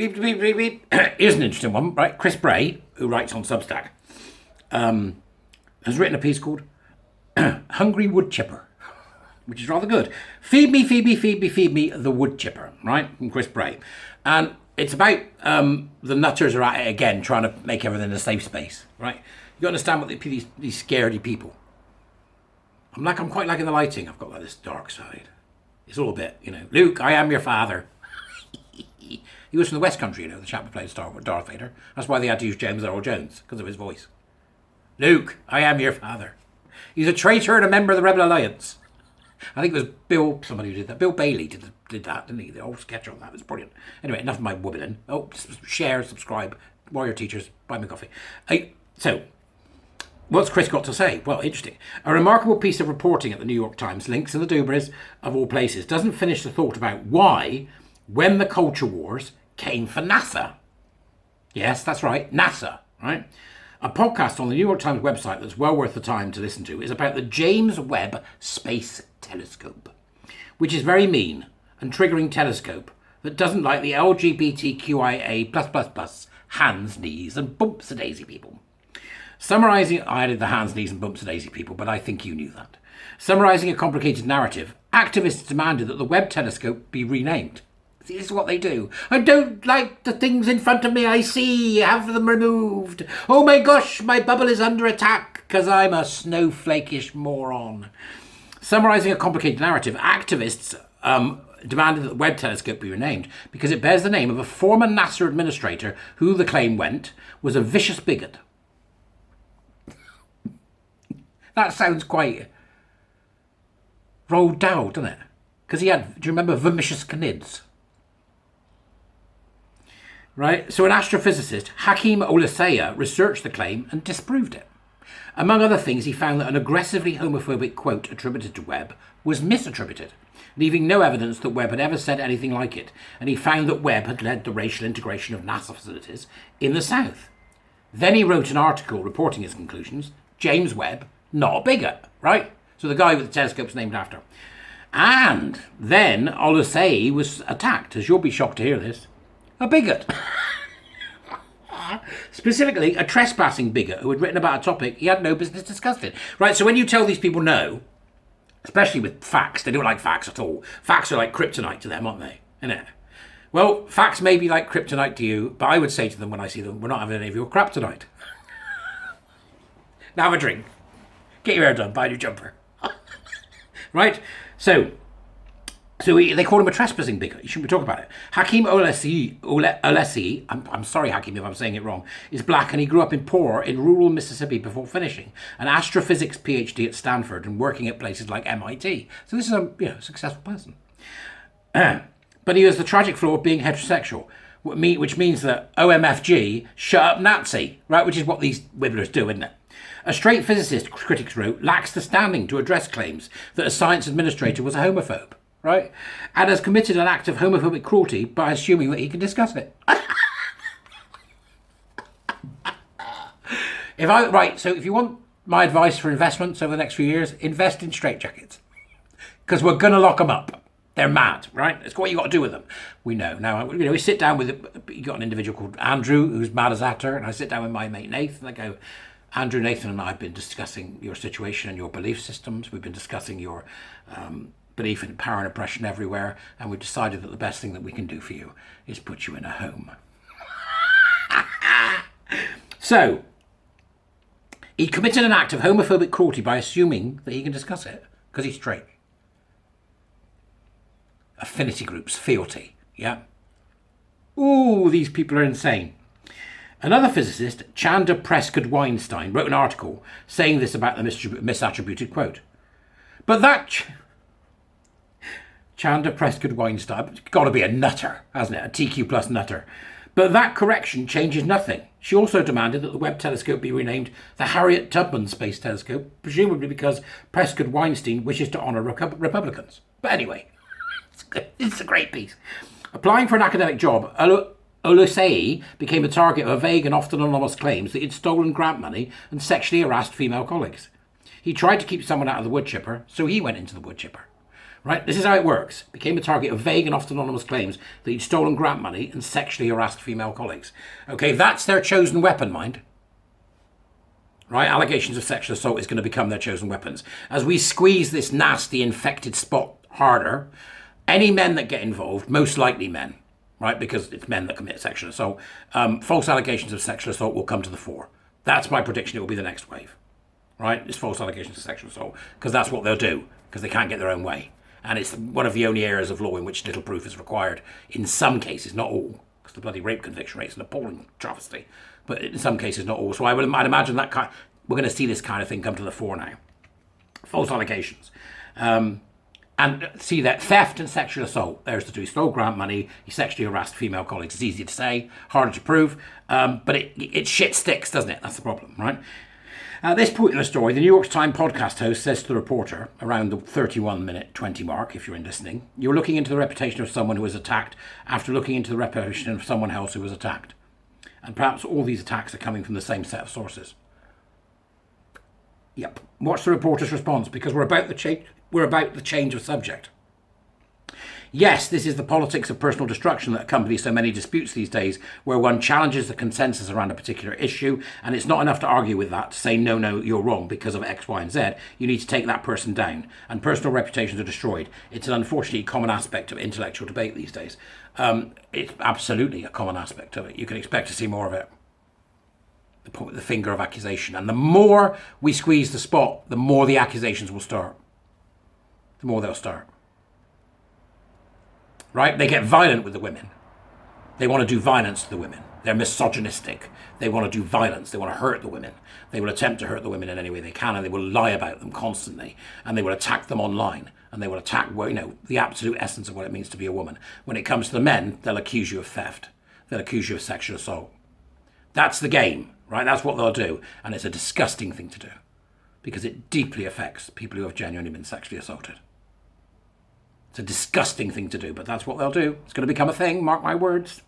beep, beep, beep, beep. Here's an interesting one, right? Chris Bray, who writes on Substack, has written a piece called Hungry Wood Chipper, which is rather good. Feed me, feed me, feed me, feed me, the wood chipper, right? From Chris Bray. And it's about the nutters are at it again, trying to make everything a safe space, right? You understand what these scaredy people. I'm quite liking the lighting. I've got like this dark side. It's all a bit, Luke, I am your father. He was from the West Country, the chap who played Darth Vader. That's why they had to use James Earl Jones, because of his voice. Luke, I am your father. He's a traitor and a member of the Rebel Alliance. I think it was Bill, somebody who did that. Bill Bailey did that, didn't he? The whole sketch on that was brilliant. Anyway, enough of my wobbling. Oh, share, subscribe, warrior teachers, buy me coffee. So, what's Chris got to say? Well, interesting. A remarkable piece of reporting at the New York Times, links in the Dubras of all places, doesn't finish the thought about why, when the culture wars came for NASA. Yes, that's right, NASA, right? A podcast on the New York Times website that's well worth the time to listen to is about the James Webb Space Telescope, which is very mean and triggering telescope that doesn't like the LGBTQIA+++ hands, knees and bumps a daisy people. Summarising, I added the hands, knees and bumps a daisy people, but I think you knew that. Summarising a complicated narrative, activists demanded that the Webb telescope be renamed. See, this is what they do. I don't like the things in front of me I see. Have them removed. Oh my gosh, my bubble is under attack because I'm a snowflake-ish moron. Summarising a complicated narrative, activists demanded that the Webb telescope be renamed because it bears the name of a former NASA administrator who, the claim went, was a vicious bigot. That sounds quite rolled down, doesn't it? Because he had, do you remember Vermicious Canids? Right, so an astrophysicist, Hakeem Olasea, researched the claim and disproved it. Among other things, he found that an aggressively homophobic quote attributed to Webb was misattributed, leaving no evidence that Webb had ever said anything like it, and he found that Webb had led the racial integration of NASA facilities in the South. Then he wrote an article reporting his conclusions. James Webb, not a bigot, right? So the guy with the telescope's named after. And then Olasea was attacked, as you'll be shocked to hear this. A bigot. Specifically, a trespassing bigot who had written about a topic he had no business discussing. Right, so when you tell these people no, especially with facts, they don't like facts at all. Facts are like kryptonite to them, aren't they? Innit? Well, facts may be like kryptonite to you, but I would say to them when I see them, we're not having any of your crap tonight. Now have a drink. Get your hair done, buy a new jumper. Right? So they call him a trespassing bigot. You shouldn't be talking about it. Hakeem Olasea, I'm sorry, Hakeem, if I'm saying it wrong, is black and he grew up in rural Mississippi before finishing an astrophysics PhD at Stanford and working at places like MIT. So this is a successful person. But he has the tragic flaw of being heterosexual, which means that OMFG, shut up Nazi, right? Which is what these wibblers do, isn't it? A straight physicist, critics wrote, lacks the standing to address claims that a science administrator was a homophobe. Right? And has committed an act of homophobic cruelty by assuming that he can discuss it. So if you want my advice for investments over the next few years, invest in straitjackets. Because we're going to lock them up. They're mad, right? It's what you got to do with them. We know. Now, we sit down with, you got an individual called Andrew, who's mad as actor, and I sit down with my mate Nathan, and I go, Andrew, Nathan and I have been discussing your situation and your belief systems. We've been discussing your belief in power and oppression everywhere, and we've decided that the best thing that we can do for you is put you in a home. So, he committed an act of homophobic cruelty by assuming that he can discuss it, because he's straight. Affinity groups, fealty, yeah? Ooh, these people are insane. Another physicist, Chanda Prescott-Weinstein, wrote an article saying this about the misattributed quote. But that... Chanda Prescott-Weinstein, got to be a nutter, hasn't it? A TQ plus nutter. But that correction changes nothing. She also demanded that the Webb telescope be renamed the Harriet Tubman Space Telescope, presumably because Prescott-Weinstein wishes to honour Republicans. But anyway, it's a great piece. Applying for an academic job, Olasea became a target of vague and often anonymous claims that he'd stolen grant money and sexually harassed female colleagues. He tried to keep someone out of the wood chipper, so he went into the wood chipper. Right? This is how it works. Became a target of vague and often anonymous claims that he'd stolen grant money and sexually harassed female colleagues. Okay, that's their chosen weapon, mind. Right? Allegations of sexual assault is going to become their chosen weapons. As we squeeze this nasty, infected spot harder, any men that get involved, most likely men, right? Because it's men that commit sexual assault, false allegations of sexual assault will come to the fore. That's my prediction. It will be the next wave, right? It's false allegations of sexual assault, because that's what they'll do, because they can't get their own way. And it's one of the only areas of law in which little proof is required. In some cases, not all, because the bloody rape conviction rate is an appalling travesty. But in some cases, not all. So I'd imagine that we're going to see this kind of thing come to the fore now. False allegations. And see that theft and sexual assault, there's the two. He stole grant money, he sexually harassed female colleagues. It's easy to say, harder to prove, but it shit sticks, doesn't it? That's the problem, right? At this point in the story, the New York Times podcast host says to the reporter, around the 31-minute 20 mark, if you're in listening, you're looking into the reputation of someone who was attacked after looking into the reputation of someone else who was attacked. And perhaps all these attacks are coming from the same set of sources. Yep. Watch the reporter's response, because we're about the change of subject. Yes, this is the politics of personal destruction that accompanies so many disputes these days, where one challenges the consensus around a particular issue, and it's not enough to argue with that, to say, no, you're wrong because of X, Y, and Z. You need to take that person down, and personal reputations are destroyed. It's an unfortunately common aspect of intellectual debate these days. It's absolutely a common aspect of it. You can expect to see more of it. The finger of accusation. And the more we squeeze the spot, the more the accusations will start. The more they'll start. Right? They get violent with the women. They want to do violence to the women. They're misogynistic. They want to do violence. They want to hurt the women. They will attempt to hurt the women in any way they can, and they will lie about them constantly, and they will attack them online, and they will attack, the absolute essence of what it means to be a woman. When it comes to the men, they'll accuse you of theft. They'll accuse you of sexual assault. That's the game, right? That's what they'll do, and it's a disgusting thing to do, because it deeply affects people who have genuinely been sexually assaulted. It's a disgusting thing to do, but that's what they'll do. It's going to become a thing, mark my words.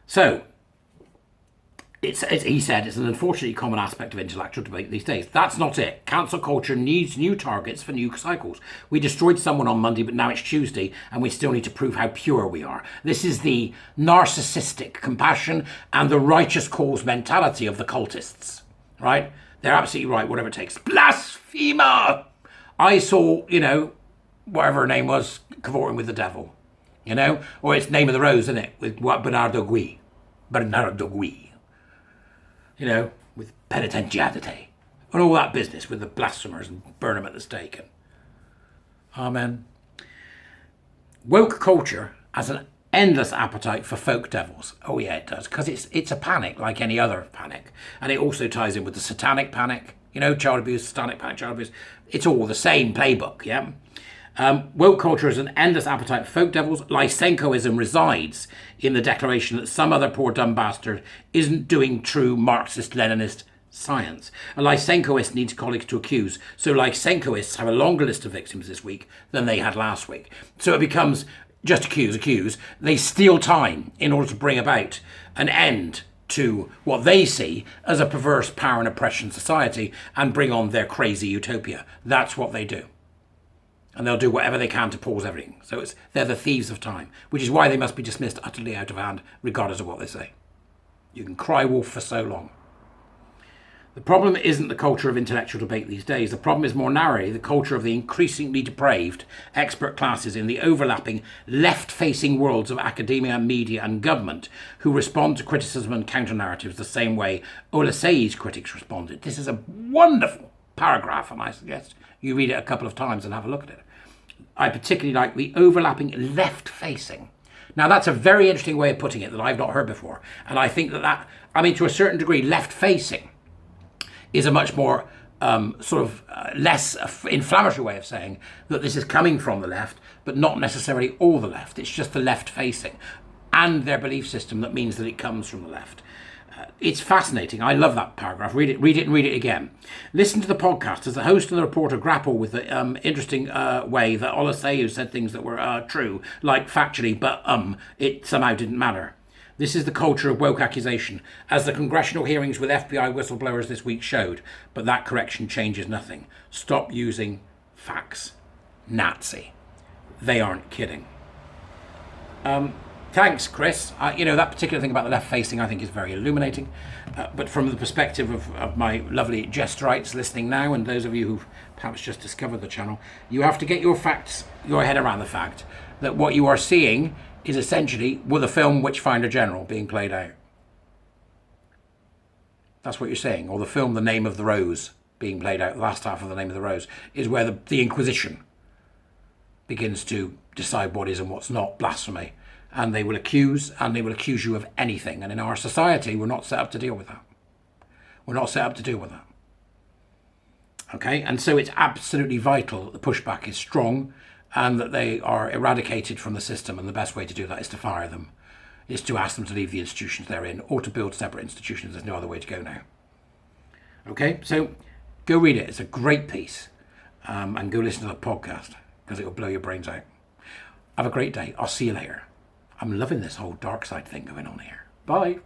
So, he said, it's an unfortunately common aspect of intellectual debate these days. That's not it. Cancel culture needs new targets for new cycles. We destroyed someone on Monday, but now it's Tuesday, and we still need to prove how pure we are. This is the narcissistic compassion and the righteous cause mentality of the cultists, right? They're absolutely right, whatever it takes. Blasphemer! I saw, whatever her name was, cavorting with the devil, or it's Name of the Rose, isn't it? With Bernardo Gui, with penitentiate, and all that business with the blasphemers and burn them at the stake. Amen. Woke culture has an endless appetite for folk devils. Oh yeah, it does, because it's a panic like any other panic, and it also ties in with the satanic panic. Child abuse, satanic panic, child abuse. It's all the same playbook, yeah. Woke culture has an endless appetite for folk devils. Lysenkoism resides in the declaration that some other poor dumb bastard isn't doing true Marxist-Leninist science. A Lysenkoist needs colleagues to accuse, so Lysenkoists have a longer list of victims this week than they had last week. So it becomes just accuse. They steal time in order to bring about an end to what they see as a perverse power and oppression society and bring on their crazy utopia. That's what they do. And they'll do whatever they can to pause everything. So they're the thieves of time, which is why they must be dismissed utterly out of hand, regardless of what they say. You can cry wolf for so long. The problem isn't the culture of intellectual debate these days. The problem is more narrowly the culture of the increasingly depraved expert classes in the overlapping left-facing worlds of academia, media and government who respond to criticism and counter-narratives the same way Olasei's critics responded. This is a wonderful paragraph, and I suggest you read it a couple of times and have a look at it. I particularly like the overlapping left-facing. Now, that's a very interesting way of putting it that I've not heard before. And I think that to a certain degree, left-facing is a much more less inflammatory way of saying that this is coming from the left, but not necessarily all the left. It's just the left-facing and their belief system that means that it comes from the left. It's fascinating. I love that paragraph. Read it and read it again. Listen to the podcast as the host and the reporter grapple with the interesting way that Olaseu said things that were true, like factually, but it somehow didn't matter. This is the culture of woke accusation, as the congressional hearings with FBI whistleblowers this week showed, but that correction changes nothing. Stop using facts. Nazi. they aren't kidding. Thanks, Chris. That particular thing about the left facing I think is very illuminating. But from the perspective of my lovely Jesterites listening now, and those of you who've perhaps just discovered the channel, you have to get your head around the fact that what you are seeing is essentially the film Witchfinder General being played out. That's what you're saying. Or the film The Name of the Rose being played out, the last half of The Name of the Rose, is where the Inquisition begins to decide what is and what's not blasphemy. And they will accuse you of anything. And in our society, we're not set up to deal with that. We're not set up to deal with that. Okay? And so it's absolutely vital that the pushback is strong and that they are eradicated from the system. And the best way to do that is to fire them, is to ask them to leave the institutions they're in or to build separate institutions. There's no other way to go now. Okay? So go read it. It's a great piece. And go listen to the podcast because it will blow your brains out. Have a great day. I'll see you later. I'm loving this whole dark side thing going on here. Bye.